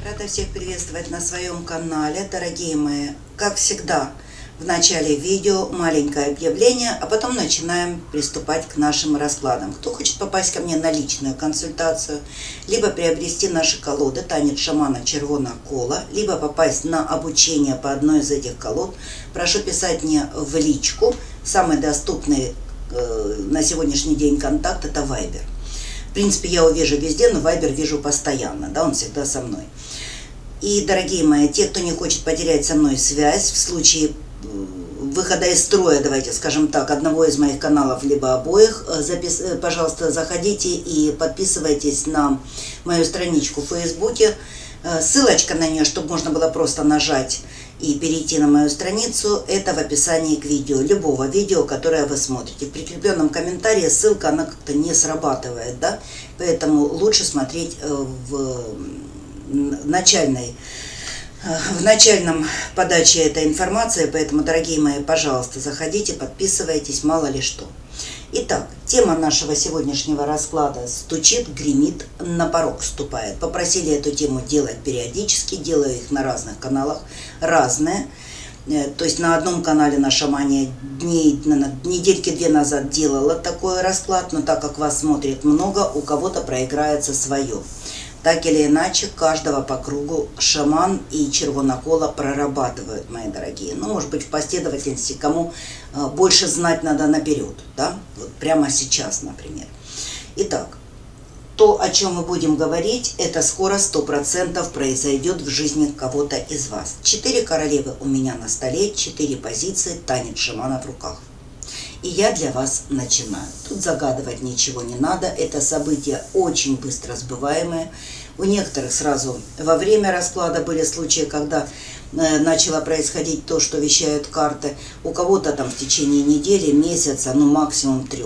Рада всех приветствовать на своем канале, дорогие мои. Как всегда, в начале видео маленькое объявление, а потом начинаем приступать к нашим раскладам. Кто хочет попасть ко мне на личную консультацию, либо приобрести наши колоды «Танец шамана Червона кола», либо попасть на обучение по одной из этих колод, прошу писать мне в личку. Самый доступный на сегодняшний день контакт — это Viber. В принципе, я его вижу везде, но Viber вижу постоянно, да, он всегда со мной. И, дорогие мои, те, кто не хочет потерять со мной связь, в случае выхода из строя, давайте скажем так, одного из моих каналов, либо обоих, пожалуйста, заходите и подписывайтесь на мою страничку в Фейсбуке. Ссылочка на нее, чтобы можно было просто нажать и перейти на мою страницу, это в описании к видео, любого видео, которое вы смотрите. В прикрепленном комментарии ссылка, она как-то не срабатывает, да, поэтому лучше смотреть в начальном подаче этой информации, поэтому, дорогие мои, пожалуйста, заходите, подписывайтесь, мало ли что. Итак, тема нашего сегодняшнего расклада: стучит, гремит, на порог ступает. Попросили эту тему делать периодически, делаю их на разных каналах, разные. То есть на одном канале на шамане недельки 2 назад делала такой расклад, но так как вас смотрит много, у кого-то проиграется свое. Так или иначе, каждого по кругу шаман и Червона кола прорабатывают, мои дорогие. Ну, может быть, в последовательности, кому больше знать надо наперед, да? Вот прямо сейчас, например. Итак, то, о чем мы будем говорить, это скоро 100% произойдет в жизни кого-то из вас. 4 королевы у меня на столе, 4 позиции, танец шамана в руках. И я для вас начинаю. Тут загадывать ничего не надо. Это события очень быстро сбываемые. У некоторых сразу во время расклада были случаи, когда начало происходить то, что вещают карты. У кого-то там в течение недели, месяца, ну максимум 3.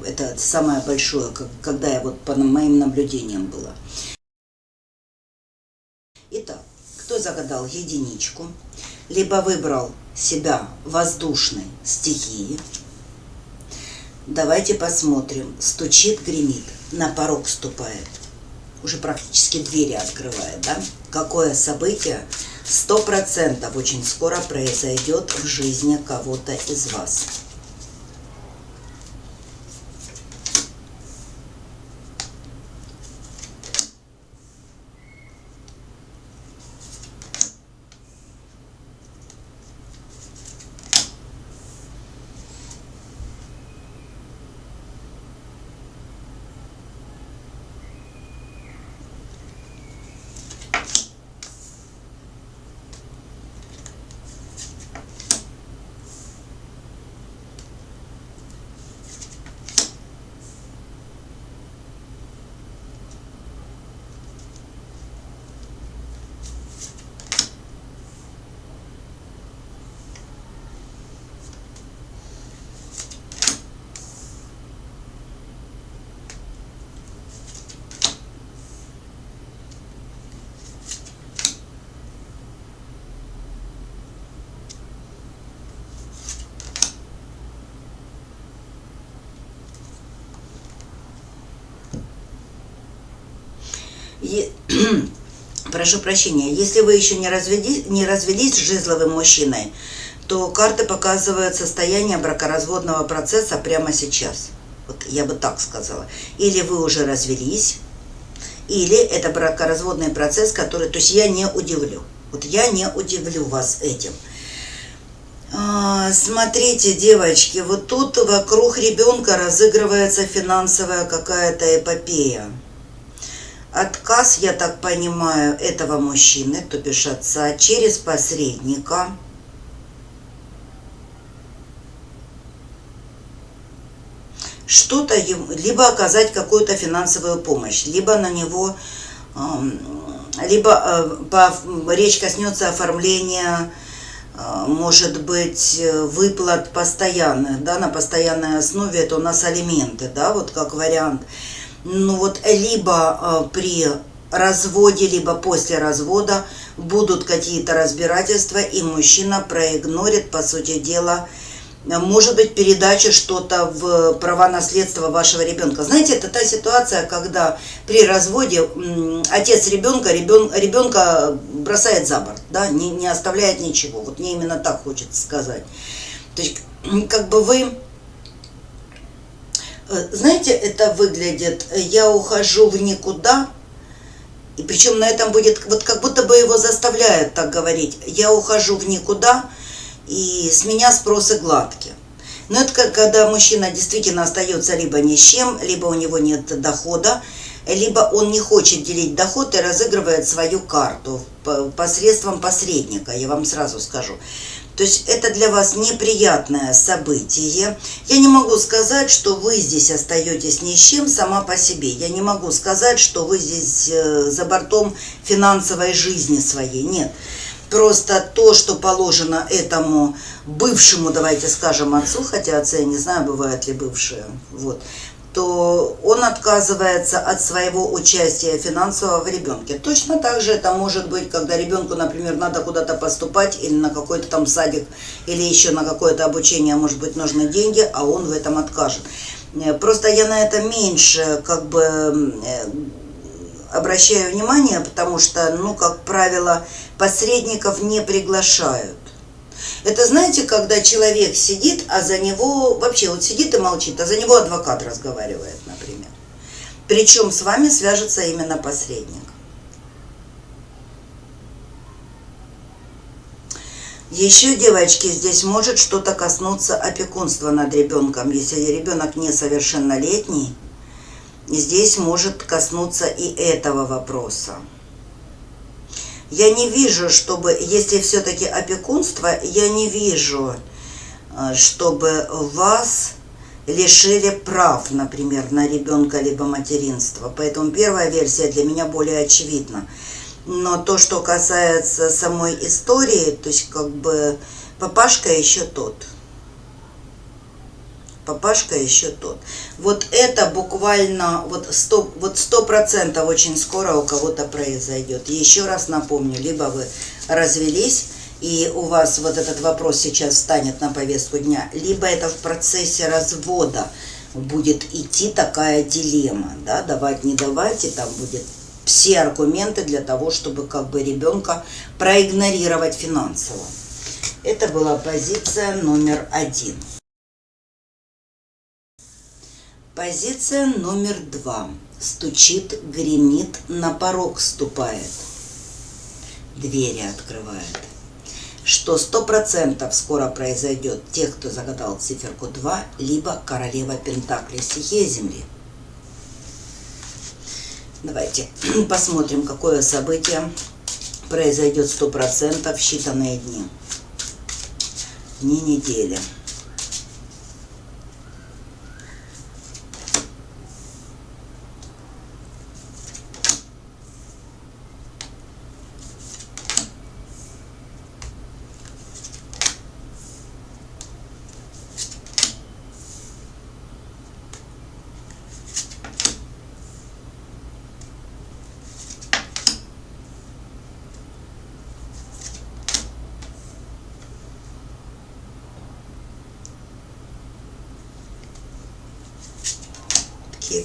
Это самое большое, когда я вот по моим наблюдениям была. Итак, кто загадал единичку, либо выбрал себя воздушной стихии, давайте посмотрим. Стучит, гремит, на порог ступает. Уже практически двери открывает, да? Какое событие 100% очень скоро произойдет в жизни кого-то из вас. Прошу прощения, если вы еще не развелись с жезловым мужчиной, то карты показывают состояние бракоразводного процесса прямо сейчас. Вот я бы так сказала. Или вы уже развелись, или это бракоразводный процесс, который... То есть я не удивлю. Вот я не удивлю вас этим. Смотрите, девочки, вот тут вокруг ребенка разыгрывается финансовая какая-то эпопея. Отказ, я так понимаю, этого мужчины, то бишь отца, через посредника. Что-то ему, либо оказать какую-то финансовую помощь, либо на него, речь коснется оформления, может быть, выплат постоянных, да, на постоянной основе, это у нас алименты, да, вот как вариант. Ну вот либо при разводе, либо после развода будут какие-то разбирательства, и мужчина проигнорит, по сути дела, может быть, передача что-то в права наследства вашего ребенка. Знаете, это та ситуация, когда при разводе отец ребенка бросает за борт, да, не оставляет ничего. Вот мне именно так хочется сказать. То есть, как бы вы, знаете, это выглядит: я ухожу в никуда, и причем на этом будет, вот как будто бы его заставляют так говорить: я ухожу в никуда, и с меня спросы гладкие. Но это когда мужчина действительно остается либо ни с чем, либо у него нет дохода, либо он не хочет делить доход и разыгрывает свою карту посредством посредника, я вам сразу скажу. То есть это для вас неприятное событие. Я не могу сказать, что вы здесь остаетесь ни с чем сама по себе. Я не могу сказать, что вы здесь за бортом финансовой жизни своей. Нет. Просто то, что положено этому бывшему, давайте скажем, отцу, хотя отцы, я не знаю, бывают ли бывшие, вот, то он отказывается от своего участия финансового в ребенке. Точно так же это может быть, когда ребенку, например, надо куда-то поступать, или на какой-то там садик, или еще на какое-то обучение, может быть, нужны деньги, а он в этом откажет. Просто я на это меньше как бы обращаю внимание, потому что, ну, как правило, посредников не приглашают. Это, знаете, когда человек сидит, а за него, вообще вот сидит и молчит, а за него адвокат разговаривает, например. Причем с вами свяжется именно посредник. Еще, девочки, здесь может что-то коснуться опекунства над ребенком. Если ребенок несовершеннолетний, здесь может коснуться и этого вопроса. Я не вижу, чтобы, если все-таки опекунство, я не вижу, чтобы вас лишили прав, например, на ребенка либо материнство. Поэтому первая версия для меня более очевидна. Но то, что касается самой истории, то есть как бы папашка еще тот. Папашка еще тот. Вот это буквально вот 100% очень скоро у кого-то произойдет. Еще раз напомню, либо вы развелись, и у вас вот этот вопрос сейчас встанет на повестку дня, либо это в процессе развода будет идти такая дилемма, да, давать, не давать, и там будет все аргументы для того, чтобы как бы ребенка проигнорировать финансово. Это была позиция номер 1. Позиция номер 2. Стучит, гремит, на порог ступает, двери открывает. Что 100% скоро произойдет тех, кто загадал циферку 2, либо королева Пентаклей, стихия Земли. Давайте посмотрим, какое событие произойдет 100% в считанные дни. Дни недели. Такие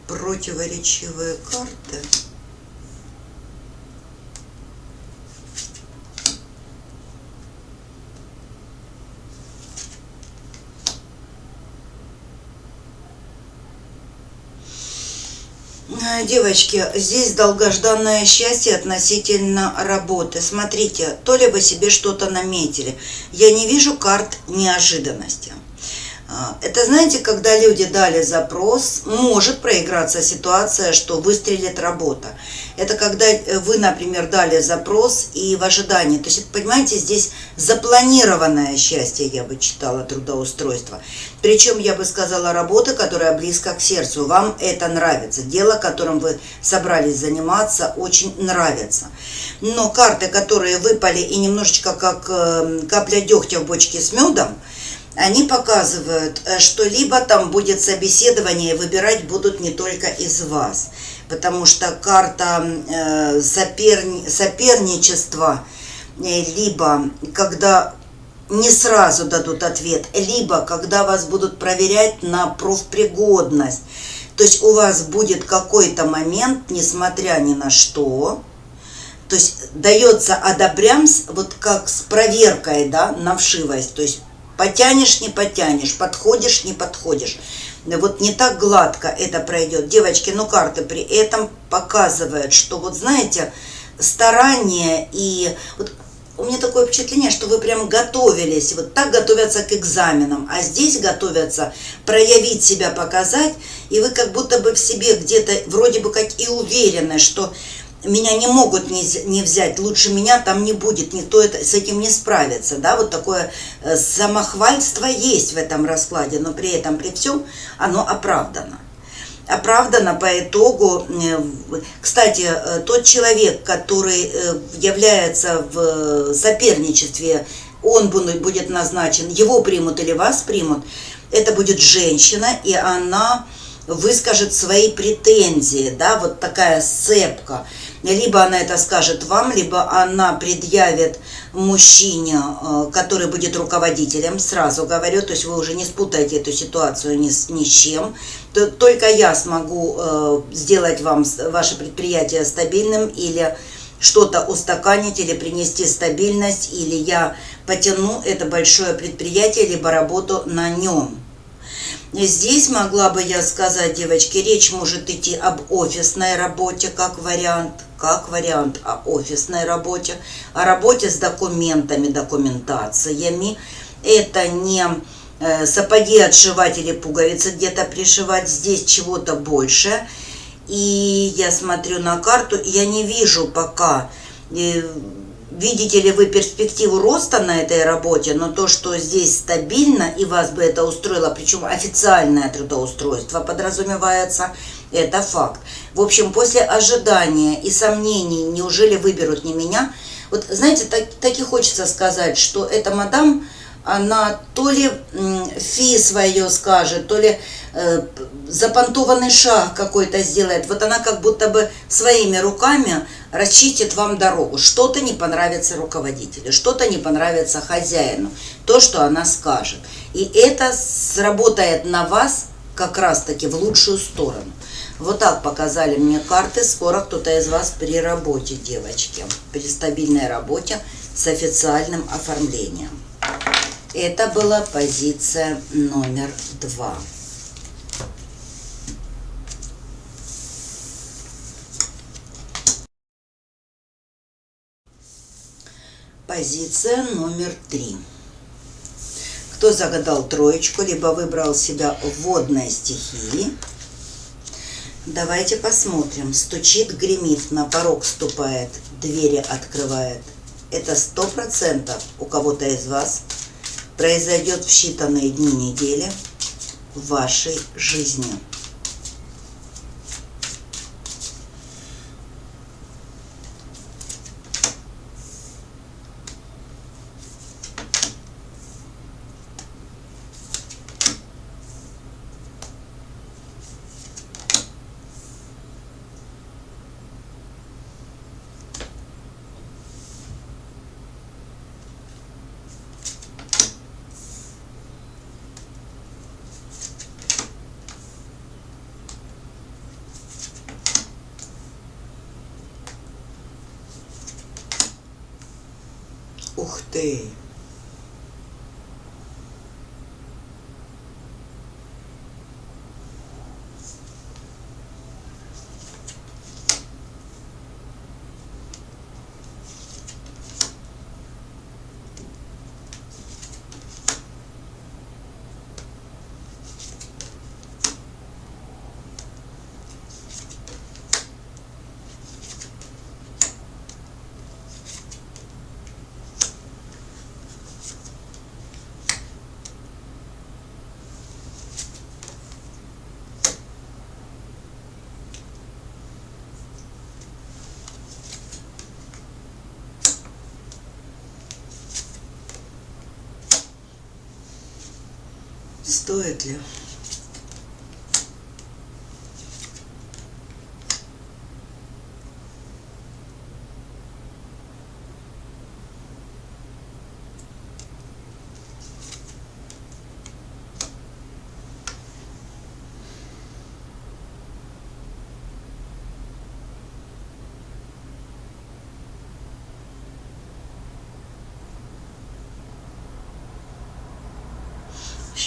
противоречивые карты. Девочки, здесь долгожданное счастье относительно работы. Смотрите, то ли вы себе что-то наметили. Я не вижу карт неожиданности. Это, знаете, когда люди дали запрос, может проиграться ситуация, что выстрелит работа. Это когда вы, например, дали запрос и в ожидании. То есть, понимаете, здесь запланированное счастье, я бы читала, трудоустройство. Причем, я бы сказала, работа, которая близко к сердцу. Вам это нравится. Дело, которым вы собрались заниматься, очень нравится. Но карты, которые выпали и немножечко как капля дегтя в бочке с медом, они показывают, что либо там будет собеседование, выбирать будут не только из вас, потому что карта соперничества, либо когда не сразу дадут ответ, либо когда вас будут проверять на профпригодность. То есть у вас будет какой-то момент, несмотря ни на что, то есть дается одобрямс, вот как с проверкой, да, на вшивость. То есть потянешь, не потянешь, подходишь, не подходишь. Вот не так гладко это пройдет. Девочки, ну карты при этом показывают, что вот знаете, старание и... Вот у меня такое впечатление, что вы прям готовились, вот так готовятся к экзаменам, а здесь готовятся проявить себя, показать, и вы как будто бы в себе где-то вроде бы как и уверены, что меня не могут не взять, лучше меня там не будет, никто с этим не справится, да, вот такое самохвальство есть в этом раскладе, но при этом, при всем, оно оправдано. Оправдано по итогу. Кстати, тот человек, который является в соперничестве, он будет назначен, его примут или вас примут, это будет женщина, и она выскажет свои претензии, да, вот такая сцепка. Либо она это скажет вам, либо она предъявит мужчине, который будет руководителем, сразу говорю, то есть вы уже не спутаете эту ситуацию ни с чем. Только я смогу сделать вам ваше предприятие стабильным, или что-то устаканить, или принести стабильность, или я потяну это большое предприятие, либо работу на нем. Здесь могла бы я сказать, девочки, речь может идти об офисной работе как вариант о офисной работе, о работе с документами, документациями. Это не сапоги отшивать или пуговицы где-то пришивать, здесь чего-то больше. И я смотрю на карту, я не вижу пока... Видите ли вы перспективу роста на этой работе, но то, что здесь стабильно и вас бы это устроило, причем официальное трудоустройство подразумевается, это факт. В общем, после ожидания и сомнений, неужели выберут не меня, вот знаете, так и хочется сказать, что эта мадам, она то ли фи свое скажет, то ли запонтованный шаг какой-то сделает. Вот она как будто бы своими руками расчистит вам дорогу. Что-то не понравится руководителю, что-то не понравится хозяину, то, что она скажет. И это сработает на вас как раз-таки в лучшую сторону. Вот так показали мне карты. Скоро кто-то из вас при работе, девочки, при стабильной работе с официальным оформлением. Это была позиция номер 2. Позиция номер 3. Кто загадал троечку, либо выбрал себя в водной стихии, давайте посмотрим. Стучит, гремит, на порог ступает, двери открывает. Это 100% у кого-то из вас произойдет в считанные дни, недели в вашей жизни. Ух ты! Стоит ли?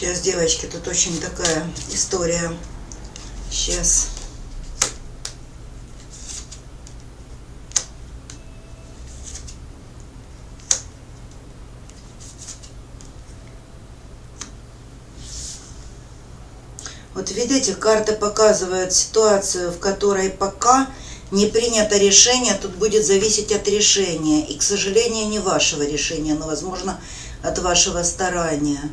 Сейчас, девочки, тут очень такая история. Сейчас. Вот видите, карты показывают ситуацию, в которой пока не принято решение, тут будет зависеть от решения. И, к сожалению, не вашего решения, но, возможно, от вашего старания.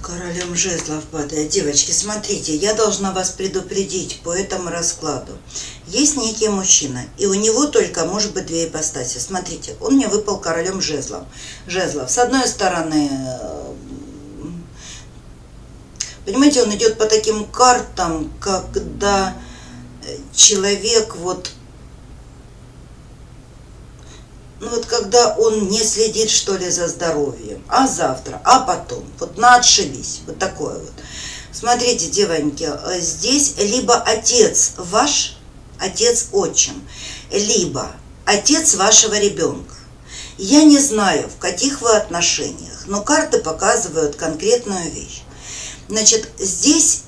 Королем жезлов падает. Девочки, смотрите, я должна вас предупредить по этому раскладу. Есть некий мужчина, и у него только может быть две ипостаси. Смотрите, он мне выпал королем жезлов. С одной стороны, понимаете, он идет по таким картам, когда человек когда он не следит, что ли, за здоровьем, а завтра, а потом, на отшибись, вот такое вот. Смотрите, девоньки, здесь либо отец ваш, отец отчим, либо отец вашего ребенка. Я не знаю, в каких вы отношениях, но карты показывают конкретную вещь. Значит, здесь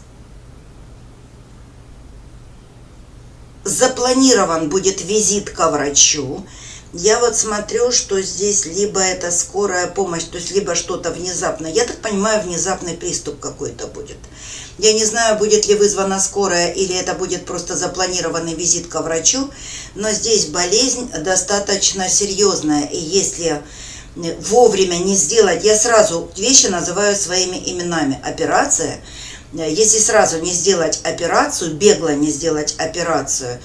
запланирован будет визит ко врачу. Я смотрю, что здесь либо это скорая помощь, то есть либо что-то внезапное. Я так понимаю, внезапный приступ какой-то будет. Я не знаю, будет ли вызвана скорая или это будет просто запланированный визит ко врачу, но здесь болезнь достаточно серьезная. И если вовремя не сделать, я сразу вещи называю своими именами. Операция. Если сразу не сделать операцию, бегло не сделать операцию,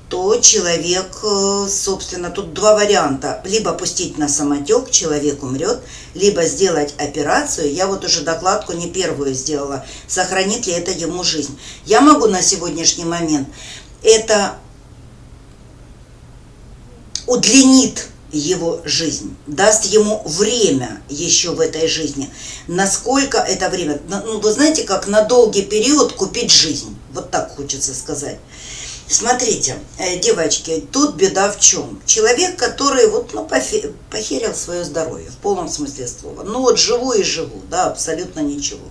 то человек, собственно, тут два варианта. Либо пустить на самотек, человек умрет, либо сделать операцию. Я уже докладку не первую сделала, сохранит ли это ему жизнь. Я могу на сегодняшний момент, это удлинит его жизнь, даст ему время еще в этой жизни. Насколько это время? Вы знаете, как на долгий период купить жизнь. Вот так хочется сказать. Смотрите, девочки, тут беда в чем? Человек, который похерил свое здоровье, в полном смысле слова. Живу и живу, да, абсолютно ничего.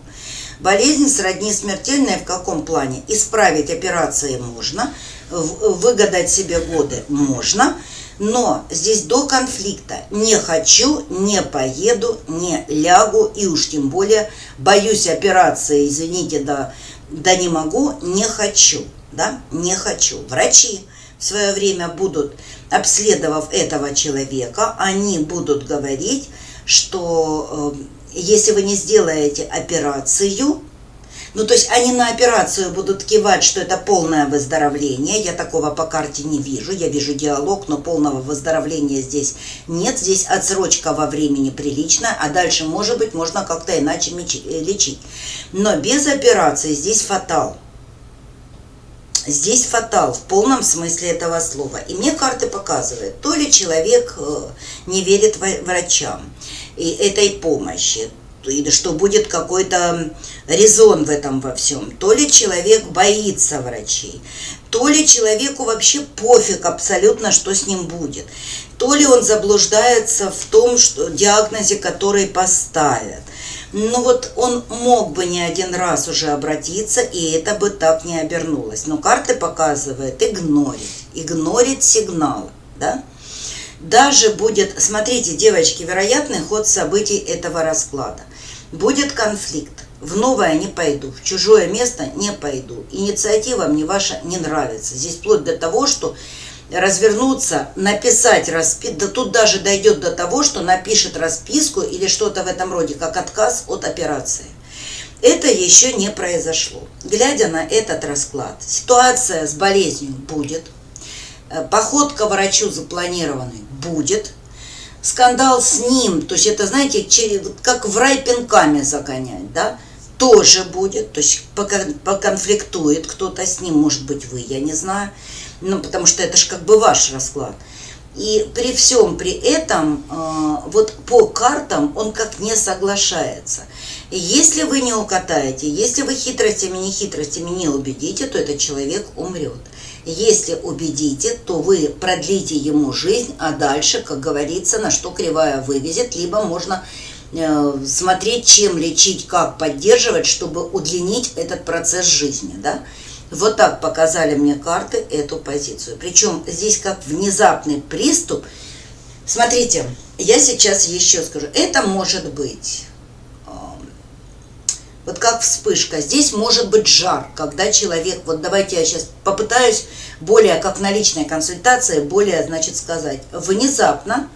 Болезнь сродни смертельной в каком плане? Исправить операции можно, выгадать себе годы можно, но здесь до конфликта не хочу, не поеду, не лягу и уж тем более боюсь операции, извините, да не могу, не хочу. Да, не хочу. Врачи в свое время будут, обследовав этого человека, они будут говорить, что если вы не сделаете операцию, то есть они на операцию будут кивать, что это полное выздоровление. Я такого по карте не вижу. Я вижу диалог, но полного выздоровления здесь нет. Здесь отсрочка во времени приличная, а дальше, может быть, можно как-то иначе лечить. Но без операции здесь фатал. Здесь фатал в полном смысле этого слова. И мне карты показывают, то ли человек не верит врачам и этой помощи, или что будет какой-то резон в этом во всем, то ли человек боится врачей, то ли человеку вообще пофиг абсолютно, что с ним будет, то ли он заблуждается в том, что диагнозе, который поставят. Он мог бы не один раз уже обратиться, и это бы так не обернулось. Но карты показывают игнорить сигналы, да? Даже будет, смотрите, девочки, вероятный ход событий этого расклада. Будет конфликт. В новое не пойду, в чужое место не пойду. Инициатива мне ваша не нравится. Здесь вплоть до того, что развернуться, написать расписку, да тут даже дойдет до того, что напишет расписку или что-то в этом роде, как отказ от операции. Это еще не произошло. Глядя на этот расклад, ситуация с болезнью будет, поход к врачу запланированный будет, скандал с ним, то есть это, знаете, как в рай пинками загонять, да, тоже будет, то есть поконфликтует кто-то с ним, может быть, вы, я не знаю, потому что это же как бы ваш расклад. И при всем при этом, вот по картам он как не соглашается. И если вы не укатаете, если вы хитростями, не убедите, то этот человек умрет. Если убедите, то вы продлите ему жизнь, а дальше, как говорится, на что кривая вывезет, либо можно смотреть, чем лечить, как поддерживать, чтобы удлинить этот процесс жизни, да? Вот так показали мне карты эту позицию. Причем здесь как внезапный приступ. Смотрите, я сейчас еще скажу. Это может быть вот как вспышка. Здесь может быть жар, когда человек... Вот давайте я сейчас попытаюсь более, как на личной консультации, более, значит, сказать. Внезапно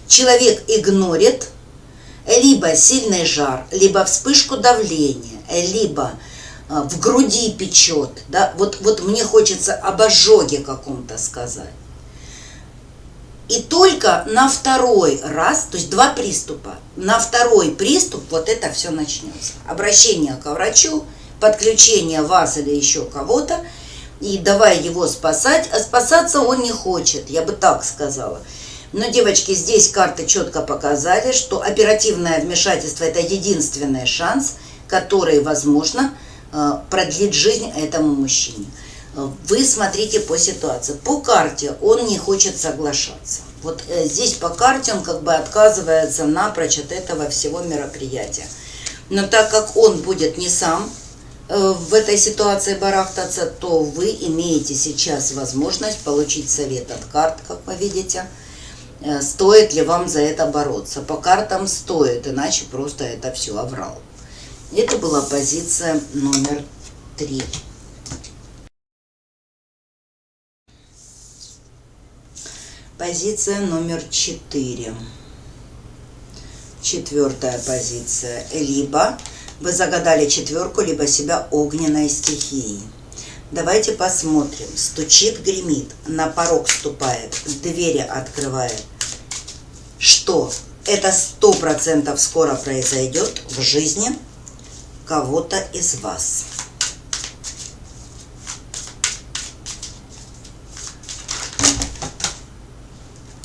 человек игнорит либо сильный жар, либо вспышку давления, либо... в груди печет, да, вот мне хочется об ожоге каком-то сказать. И только на второй раз, то есть 2 приступа, на второй приступ вот это все начнется. Обращение к врачу, подключение вас или еще кого-то, и давай его спасать, а спасаться он не хочет, я бы так сказала. Но, девочки, здесь карты четко показали, что оперативное вмешательство – это единственный шанс, который, возможно, продлит жизнь этому мужчине. Вы смотрите по ситуации. По карте он не хочет соглашаться. Вот здесь по карте он как бы отказывается напрочь от этого всего мероприятия. Но так как он будет не сам в этой ситуации барахтаться, то вы имеете сейчас возможность получить совет от карт, как вы видите. Стоит ли вам за это бороться? По картам стоит, иначе просто это все оврал. Это была позиция номер 3. Позиция номер 4. 4-я позиция. Либо вы загадали 4, либо себя огненной стихией. Давайте посмотрим. Стучит, гремит, на порог ступает, двери открывает. Что? Это 100% скоро произойдет в жизни кого-то из вас.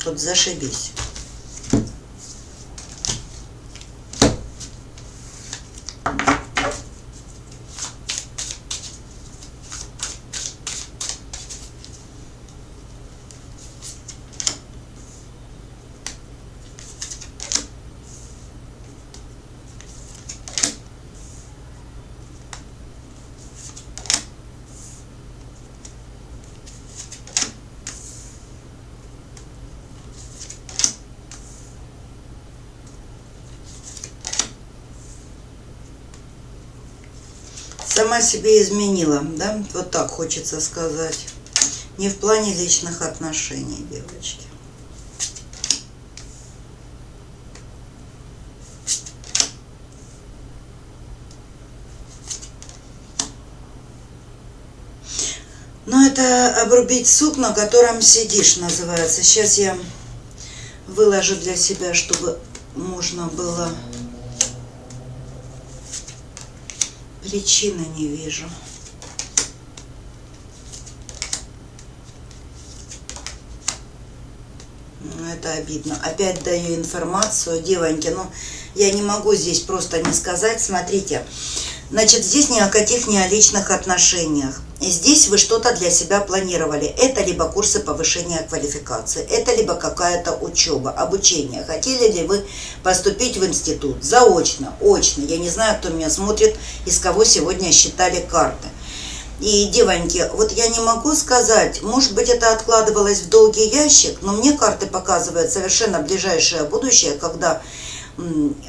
Тут зашибись. Сама себе изменила, да? Вот так хочется сказать. Не в плане личных отношений, девочки. Но это обрубить сук, на котором сидишь, называется. Сейчас я выложу для себя, чтобы можно было... Причины не вижу. Это обидно. Опять даю информацию, девоньки, но я не могу здесь просто не сказать. Смотрите, значит, здесь ни о каких ни о личных отношениях. Здесь вы что-то для себя планировали. Это либо курсы повышения квалификации, это либо какая-то учеба, обучение. Хотели ли вы поступить в институт? Заочно, очно. Я не знаю, кто меня смотрит, из кого сегодня считали карты. И, девоньки, вот я не могу сказать, может быть, это откладывалось в долгий ящик, но мне карты показывают совершенно ближайшее будущее, когда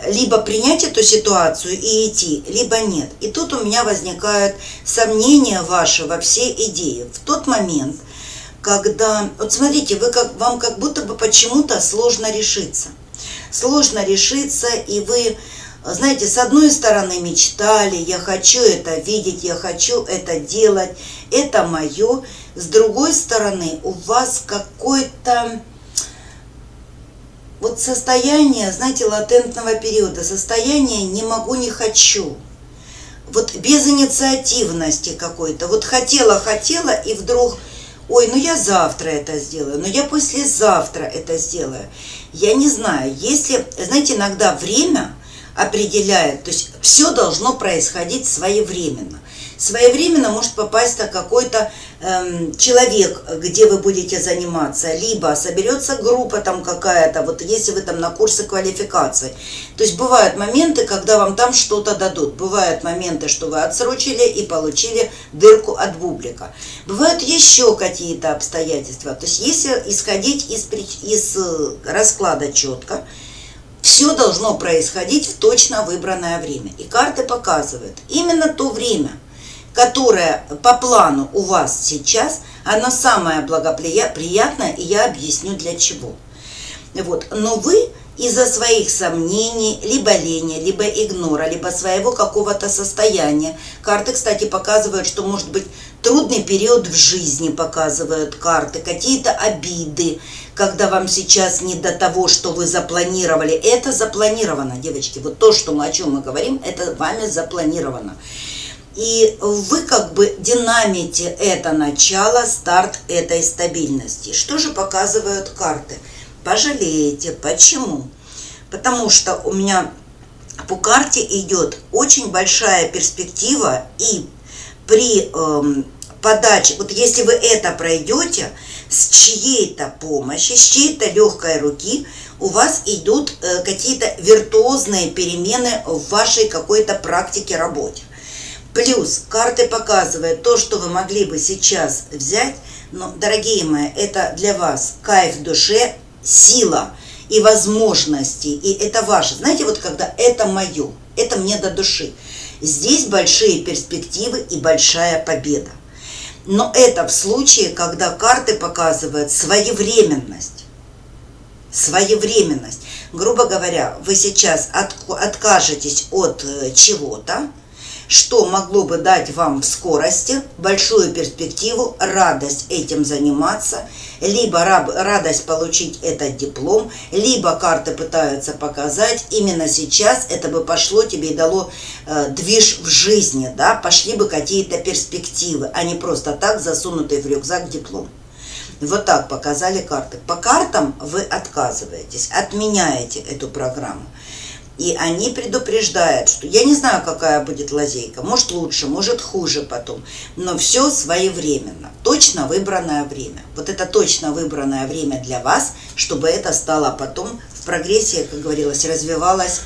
либо принять эту ситуацию и идти, либо нет. И тут у меня возникают сомнения ваши во всей идее. В тот момент, когда... Вот смотрите, вам как будто бы почему-то сложно решиться. Сложно решиться, и вы, знаете, с одной стороны мечтали, я хочу это видеть, я хочу это делать, это мое. С другой стороны, у вас какой-то... Вот состояние, знаете, латентного периода, состояние не могу, не хочу. Вот без инициативности какой-то. Вот хотела, и вдруг ой, ну я завтра это сделаю, ну я послезавтра это сделаю. Я не знаю, если, знаете, иногда время определяет, то есть все должно происходить своевременно. Своевременно может попасть какой-то человек, где вы будете заниматься, либо соберется группа там какая-то, вот если вы там на курсы квалификации. То есть бывают моменты, когда вам там что-то дадут. Бывают моменты, что вы отсрочили и получили дырку от бублика. Бывают еще какие-то обстоятельства. То есть если исходить из расклада четко, все должно происходить в точно выбранное время. И карты показывают именно то время, которое по плану у вас сейчас, оно самое благоприятное, и я объясню для чего. Вот. Но вы из-за своих сомнений, либо лени, либо игнора, либо своего какого-то состояния. Карты, кстати, показывают, что может быть трудный период в жизни, показывают карты, какие-то обиды, когда вам сейчас не до того, что вы запланировали. Это запланировано, девочки. Вот то, о чем мы говорим, это вами запланировано. И вы как бы динамите это начало, старт этой стабильности. Что же показывают карты? Пожалеете. Почему? Потому что у меня по карте идет очень большая перспектива, и при подаче, вот если вы это пройдете, с чьей-то помощи, с чьей-то легкой руки у вас идут какие-то виртуозные перемены в вашей какой-то практике, работе. Плюс карты показывают то, что вы могли бы сейчас взять, но, дорогие мои, это для вас кайф в душе, сила и возможности, и это ваше. Знаете, вот когда это мое, это мне до души. Здесь большие перспективы и большая победа. Но это в случае, когда карты показывают своевременность. Своевременность. Грубо говоря, вы сейчас откажетесь от чего-то, что могло бы дать вам в скорости большую перспективу, радость этим заниматься, либо радость получить этот диплом, либо карты пытаются показать, именно сейчас это бы пошло тебе и дало движ в жизни, да, пошли бы какие-то перспективы, а не просто так засунутый в рюкзак диплом. Вот так показали карты. По картам вы отказываетесь, отменяете эту программу. И они предупреждают, что я не знаю, какая будет лазейка, может лучше, может хуже потом, но все своевременно, точно выбранное время. Вот это точно выбранное время для вас, чтобы это стало потом в прогрессии, как говорилось, развивалось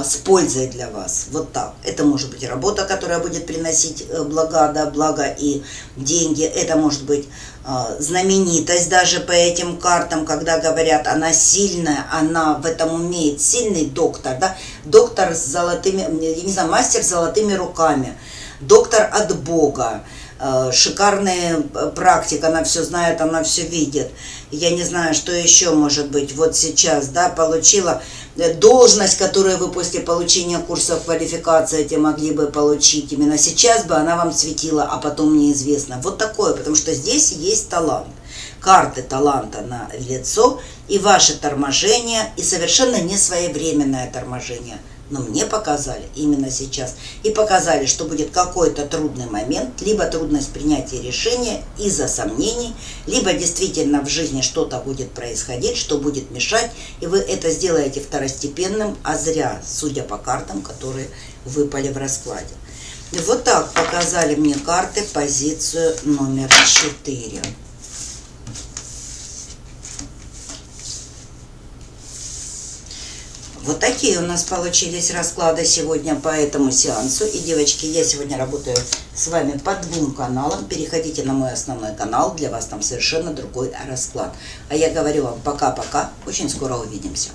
с пользой для вас. Вот так. Это может быть работа, которая будет приносить благо и деньги. Это может быть знаменитость даже по этим картам, когда говорят, она сильная, она в этом умеет, сильный доктор, да? Доктор с золотыми, я не знаю, мастер с золотыми руками, доктор от Бога, шикарная практика, она все знает, она все видит. Я не знаю, что еще может быть. Вот сейчас, да, получила должность, которую вы после получения курсов квалификации эти могли бы получить. Именно сейчас бы она вам светила, а потом неизвестно. Вот такое, потому что здесь есть талант. Карты таланта на лицо и ваше торможение, и совершенно несвоевременное торможение. Но мне показали именно сейчас. И показали, что будет какой-то трудный момент, либо трудность принятия решения из-за сомнений, либо действительно в жизни что-то будет происходить, что будет мешать, и вы это сделаете второстепенным, а зря, судя по картам, которые выпали в раскладе. И вот так показали мне карты позицию номер 4. Вот такие у нас получились расклады сегодня по этому сеансу. И, девочки, я сегодня работаю с вами по 2 каналам. Переходите на мой основной канал, для вас там совершенно другой расклад. А я говорю вам пока-пока, очень скоро увидимся.